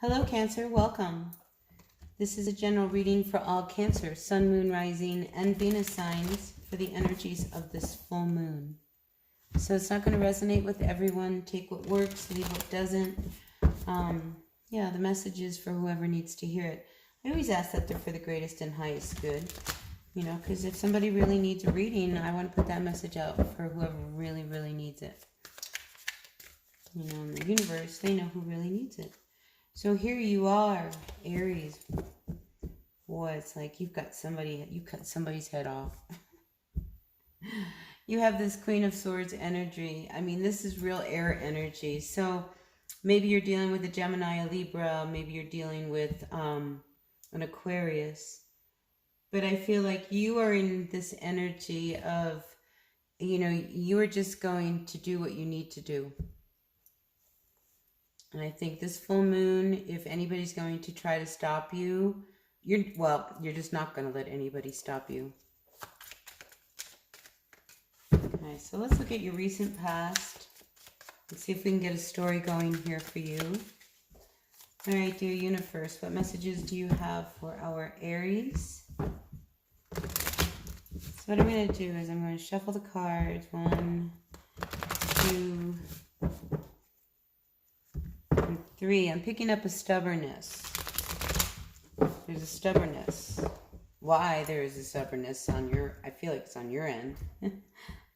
Hello, Cancer. Welcome. This is a general reading for all Cancer, Sun, Moon, Rising, and Venus signs for the energies of this full moon. So it's not going to resonate with everyone. Take what works, leave what doesn't. Yeah, the message is for whoever needs to hear it. I always ask that they're for the greatest and highest good. You know, because if somebody really needs a reading, I want to put that message out for whoever really, really needs it. You know, in the universe, they know who really needs it. So here you are, Aries. Boy, it's like you cut somebody's head off. You have this Queen of Swords energy. I mean, this is real air energy. So maybe you're dealing with a Gemini, a Libra. Maybe you're dealing with an Aquarius. But I feel like you are in this energy of, you know, you are just going to do what you need to do. And I think this full moon, if anybody's going to try to stop you, you're just not going to let anybody stop you. Okay, so let's look at your recent past. Let's see if we can get a story going here for you. All right, dear universe, what messages do you have for our Aries? So what I'm going to do is I'm going to shuffle the cards. 1, 2, 3. I'm picking up a stubbornness. There's a stubbornness. Why there is a stubbornness on your, I feel like it's on your end. I'm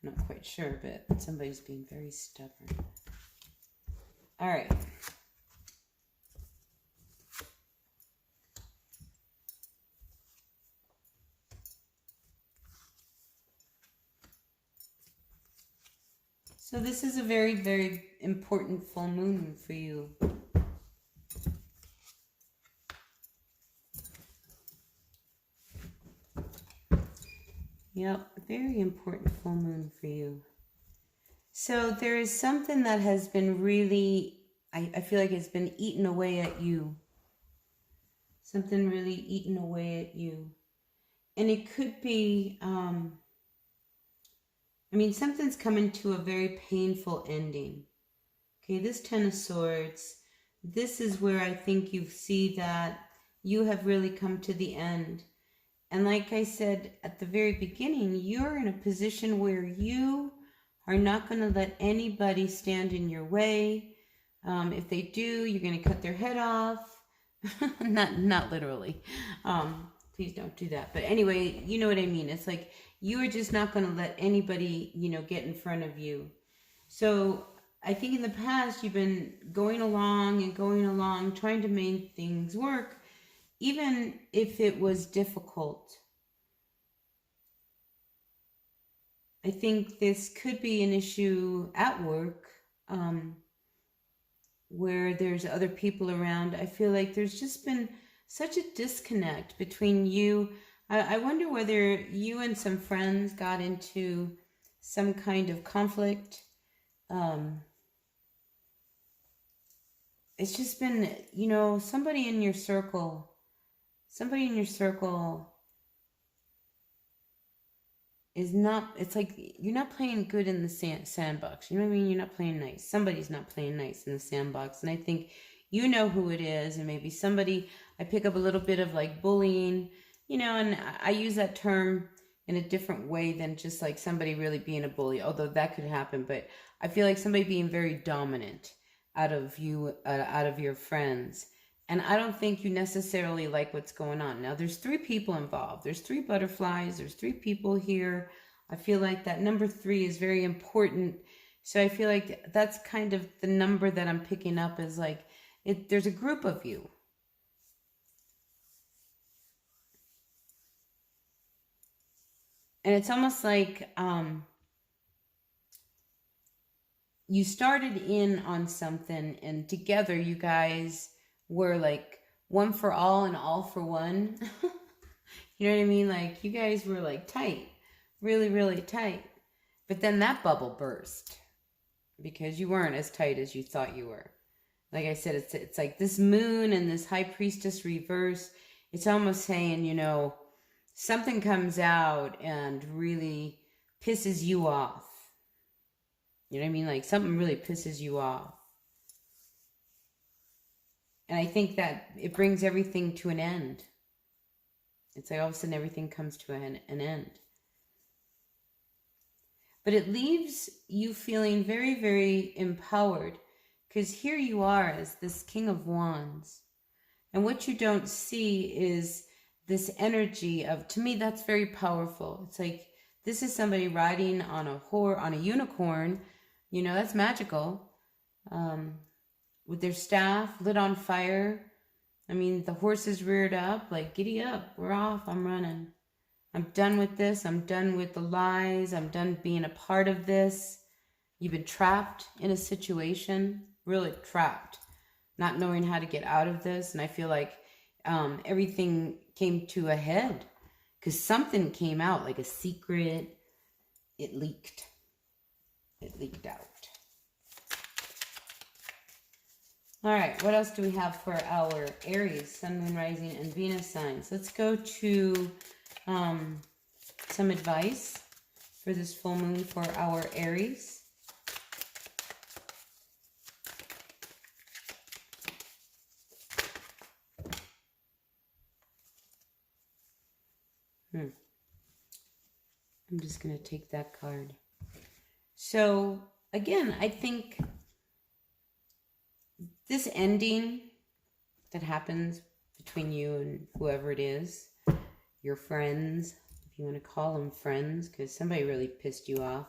not quite sure, but somebody's being very stubborn. All right. So this is a very, very important full moon for you. Yep, very important full moon for you. So there is something that has been really, I feel like it's been eaten away at you. Something really eaten away at you. And it could be, something's coming to a very painful ending. Okay, this Ten of Swords, this is where I think you see that you have really come to the end. And like I said at the very beginning, you're in a position where you are not going to let anybody stand in your way. If they do, you're going to cut their head off. Not literally. Please don't do that. But anyway, you know what I mean. It's like you are just not going to let anybody, you know, get in front of you. So I think in the past you've been going along, trying to make things work, even if it was difficult. I think this could be an issue at work, where there's other people around. I feel like there's just been such a disconnect between you. I wonder whether you and some friends got into some kind of conflict. It's just been, you know, somebody in your circle is not, it's like you're not playing good in the sandbox. You know what I mean? You're not playing nice. Somebody's not playing nice in the sandbox. And I think you know who it is. And maybe somebody, I pick up a little bit of like bullying, you know, and I use that term in a different way than just like somebody really being a bully, although that could happen. But I feel like somebody being very dominant out of you, out of your friends. And I don't think you necessarily like what's going on. Now, there's 3 people involved. There's 3 butterflies. There's 3 people here. I feel like that number 3 is very important. So I feel like that's kind of the number that I'm picking up is like, there's a group of you. And it's almost like you started in on something and together you guys were like one for all and all for one. You know what I mean? Like you guys were like tight, really, really tight. But then that bubble burst because you weren't as tight as you thought you were. Like I said, it's like this moon and this high priestess reverse. It's almost saying, you know, something comes out and really pisses you off. You know what I mean? Like something really pisses you off. And I think that it brings everything to an end. It's like all of a sudden everything comes to an end. But it leaves you feeling very, very empowered, because here you are as this King of Wands. And what you don't see is this energy of, to me, that's very powerful. It's like, this is somebody riding on a unicorn, you know, that's magical, with their staff lit on fire. I mean, the horse is reared up, like, giddy up, we're off, I'm running. I'm done with this. I'm done with the lies. I'm done being a part of this. You've been trapped in a situation, really trapped, not knowing how to get out of this. And I feel like everything came to a head because something came out, like a secret. It leaked. It leaked out. All right, what else do we have for our Aries, Sun, Moon, Rising, and Venus signs? Let's go to some advice for this full moon for our Aries. I'm just going to take that card. So, again, I think this ending that happens between you and whoever it is, your friends, if you want to call them friends, because somebody really pissed you off.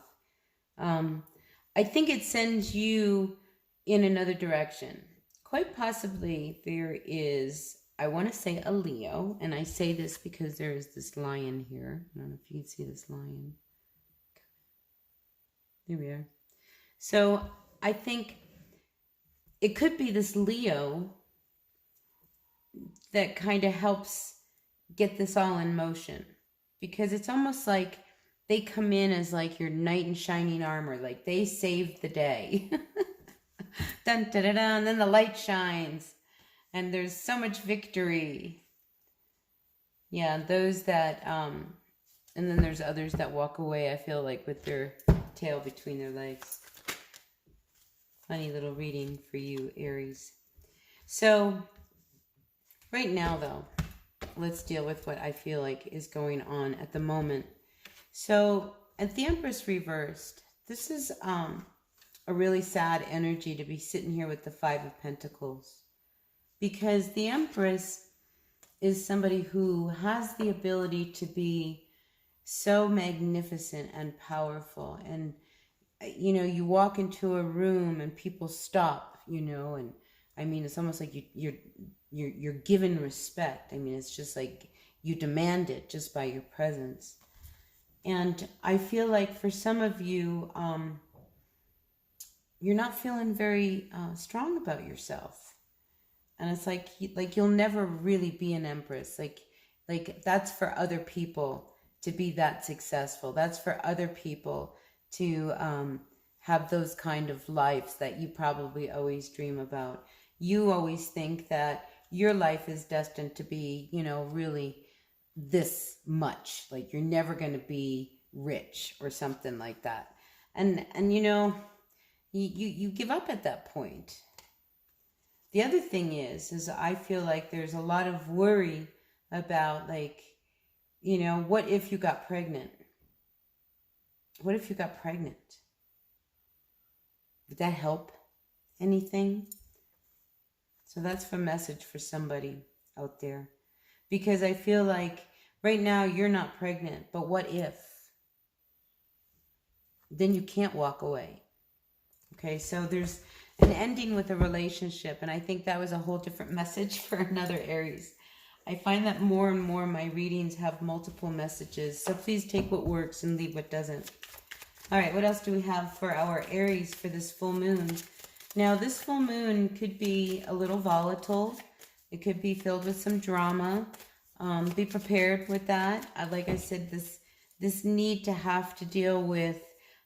I think it sends you in another direction. Quite possibly there is, I want to say, a Leo, and I say this because there is this lion here. I don't know if you can see this lion. There we are. So I think it could be this Leo that kind of helps get this all in motion, because it's almost like they come in as like your knight in shining armor, like they saved the day. Dun, dun, dun, dun, and then the light shines and there's so much victory. Yeah, those that and then there's others that walk away, I feel like, with their tail between their legs. Funny little reading for you, Aries. So right now though, let's deal with what I feel like is going on at the moment. So at the Empress reversed, this is a really sad energy to be sitting here with the Five of Pentacles, because the Empress is somebody who has the ability to be so magnificent and powerful. And, you know, you walk into a room and people stop, you know, and I mean, it's almost like you're given respect. I mean, it's just like you demand it just by your presence. And I feel like for some of you, you're not feeling very strong about yourself. And it's like you'll never really be an Empress. Like that's for other people to be that successful. That's for other people to have those kind of lives that you probably always dream about. You always think that your life is destined to be, you know, really this much. Like you're never going to be rich or something like that. And you know, you give up at that point. The other thing is I feel like there's a lot of worry about, like, you know, what if you got pregnant? What if you got pregnant? Would that help anything? So that's a message for somebody out there. Because I feel like right now you're not pregnant, but what if? Then you can't walk away. Okay, so there's an ending with a relationship, and I think that was a whole different message for another Aries. I find that more and more my readings have multiple messages, so please take what works and leave what doesn't. All right, what else do we have for our Aries for this full moon? Now, this full moon could be a little volatile. It could be filled with some drama. Be prepared with that. Like I said, this need to have to deal with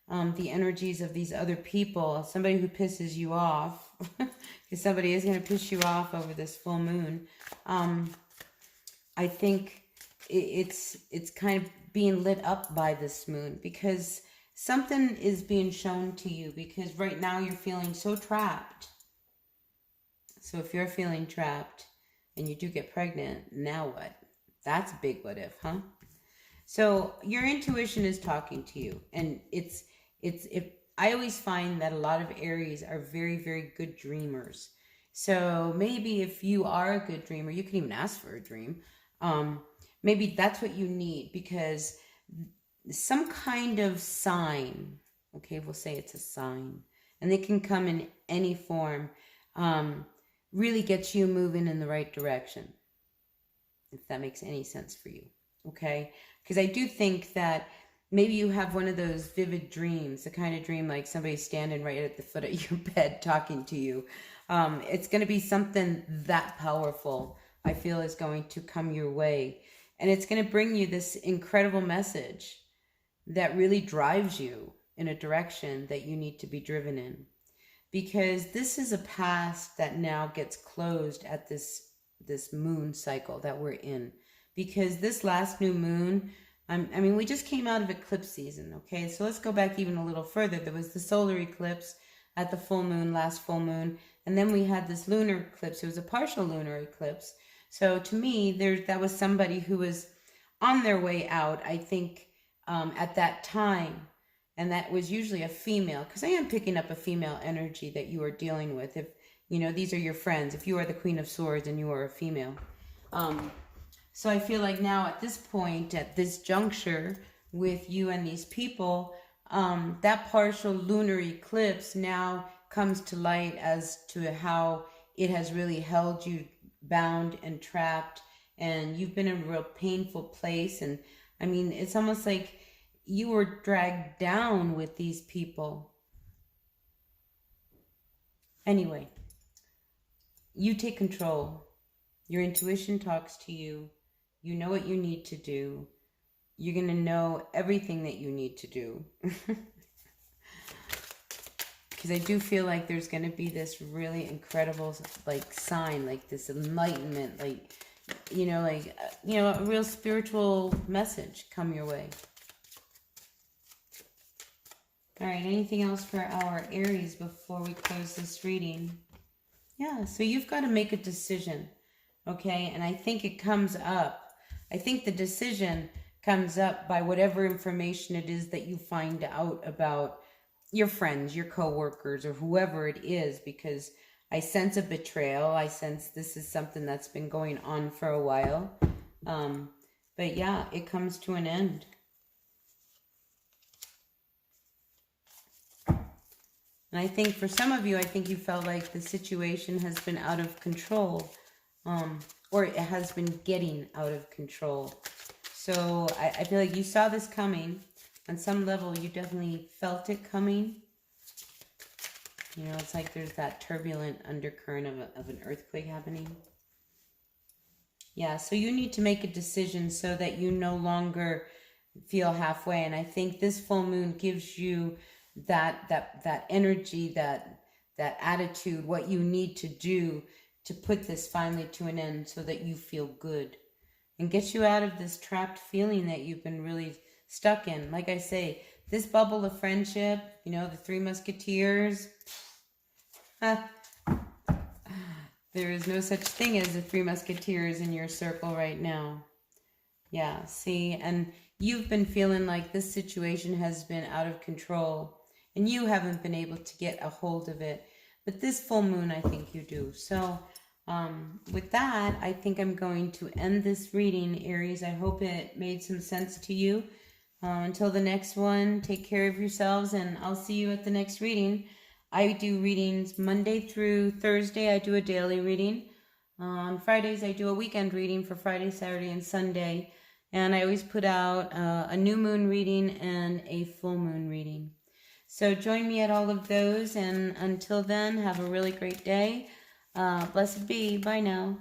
the energies of these other people. Somebody who pisses you off, because somebody is going to piss you off over this full moon. I think it's kind of being lit up by this moon, because something is being shown to you, because right now you're feeling so trapped. So if you're feeling trapped and you do get pregnant, now what? That's a big what if, huh? So your intuition is talking to you, and if I always find that a lot of Aries are very, very good dreamers. So maybe if you are a good dreamer, you can even ask for a dream. Maybe that's what you need, because some kind of sign, okay, we'll say it's a sign, and they can come in any form, really gets you moving in the right direction, if that makes any sense for you, okay? Because I do think that maybe you have one of those vivid dreams, the kind of dream like somebody's standing right at the foot of your bed talking to you. It's going to be something that powerful, I feel, is going to come your way. And it's going to bring you this incredible message that really drives you in a direction that you need to be driven in. Because this is a past that now gets closed at this moon cycle that we're in. Because this last new moon, I mean, we just came out of eclipse season, okay? So let's go back even a little further. There was the solar eclipse at the full moon, last full moon. And then we had this lunar eclipse. It was a partial lunar eclipse. So to me, that was somebody who was on their way out, I think, at that time. And that was usually a female, because I am picking up a female energy that you are dealing with. If, you know, these are your friends. If you are the Queen of Swords and you are a female. So I feel like now at this point, at this juncture with you and these people, that partial lunar eclipse now comes to light as to how it has really held you bound and trapped, and you've been in a real painful place. And I mean, it's almost like you were dragged down with these people. Anyway, you take control. Your intuition talks to you. You know what you need to do. You're going to know everything that you need to do. Because I do feel like there's going to be this really incredible, like, sign, like this enlightenment, like, a real spiritual message come your way. All right, anything else for our Aries before we close this reading? Yeah, so you've got to make a decision, okay? And I think it comes up. I think the decision comes up by whatever information it is that you find out about your friends, your coworkers, or whoever it is, because I sense a betrayal. I sense this is something that's been going on for a while. But yeah, it comes to an end. And I think for some of you, I think you felt like the situation has been out of control, or it has been getting out of control. So I feel like you saw this coming. On some level, you definitely felt it coming. You know, it's like there's that turbulent undercurrent of an earthquake happening. Yeah, so you need to make a decision so that you no longer feel halfway. And I think this full moon gives you that energy, that attitude, what you need to do to put this finally to an end so that you feel good and get you out of this trapped feeling that you've been really stuck in. Like I say, this bubble of friendship, you know, the three musketeers, there is no such thing as the three musketeers in your circle right now. Yeah, see, and you've been feeling like this situation has been out of control and you haven't been able to get a hold of it. But this full moon, I think you do. So with that, I think I'm going to end this reading, Aries. I hope it made some sense to you. Until the next one, take care of yourselves, and I'll see you at the next reading. I do readings Monday through Thursday. I do a daily reading. On Fridays, I do a weekend reading for Friday, Saturday, and Sunday. And I always put out a new moon reading and a full moon reading. So join me at all of those. And until then, have a really great day. Blessed be. Bye now.